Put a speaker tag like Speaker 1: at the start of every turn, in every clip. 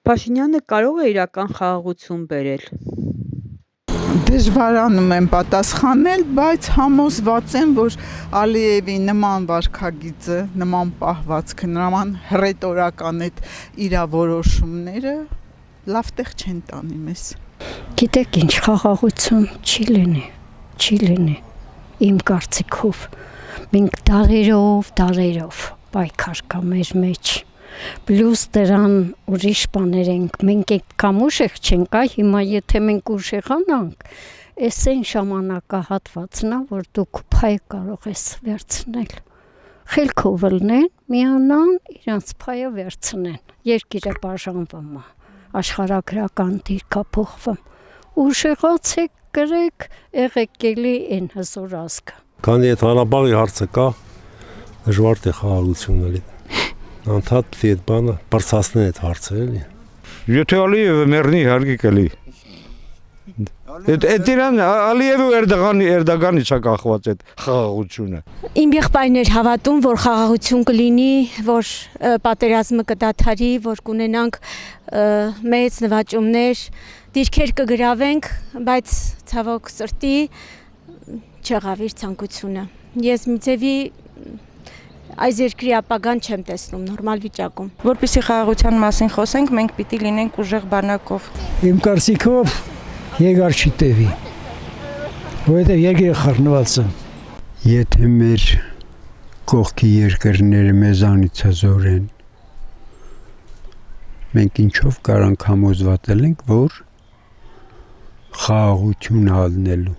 Speaker 1: Փաշինյանը կարող է իրական խաղաղություն բերել։
Speaker 2: Դժվարանում եմ պատասխանել, բայց համոզված եմ, որ Ալիևի նման վարքագիծը, նման պահվածքը, նման հռետորական այդ իր որոշումները լավ տեղ չեն տանի մեզ։
Speaker 3: Գիտեք ինչ, խաղաղություն չի լինի, իմ կարծիքով։ Մենք դարերով պայքար կա մեր մեջ։ Պլյուս դրան ուրիշ բաներ ենք, մենք այդքան ուժեղ չենք, հիմա եթե մենք ուժեղանանք, այս այն ժամանակահատվածն է, որ դուք փայ կարող ես վերցնել։ Խելքով լնեն, միանան, իրանց փայը վերցնեն, երկիրը բաժանվում է, աշխարհագրական դիրքա փոխվում, ուժեղացեք, կրեք, եղեք էլի այն հզոր ազգը։
Speaker 4: Քանի այդ Ղարաբաղի հարցը կա, դժվար է խաղաղություն լինի։ Անդադ այդ բանը բարձրացնեն այդ հարցը էլի։
Speaker 5: Եթե Ալիևը մեռնի, իհարկե կլի։ Այդ իրան Ալիևը Էրդողանի չա կախված այդ խաղաղությունը։
Speaker 6: Իմ եղբայրներ հավատում, որ խաղաղություն կլինի, որ պատերազմը կդադարի, որ կունենանք մեծ նվաճումներ, դիրքեր կգրավենք, բայց ցավոք սրտի չեղավ իր ցանկությունը։ Ես մի ձևի այս երկրի ապագան չեմ տեսնում նորմալ վիճակում։
Speaker 7: Որպեսզի խաղաղության մասին խոսենք, մենք պիտի լինենք ուժեղ բանակով։
Speaker 8: Իմ կարծիքով երկար չի տևի, որովհետև երկիրը խառնված է։
Speaker 9: Եթե մեր կողքի երկրները մեզանից հզոր են, մենք ինչով կարանք համոզվել ենք, որ խաղաղություն ալնելու։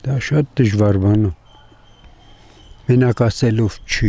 Speaker 9: Դա շատ դժվար բան է։ Մենակ ասելով չի։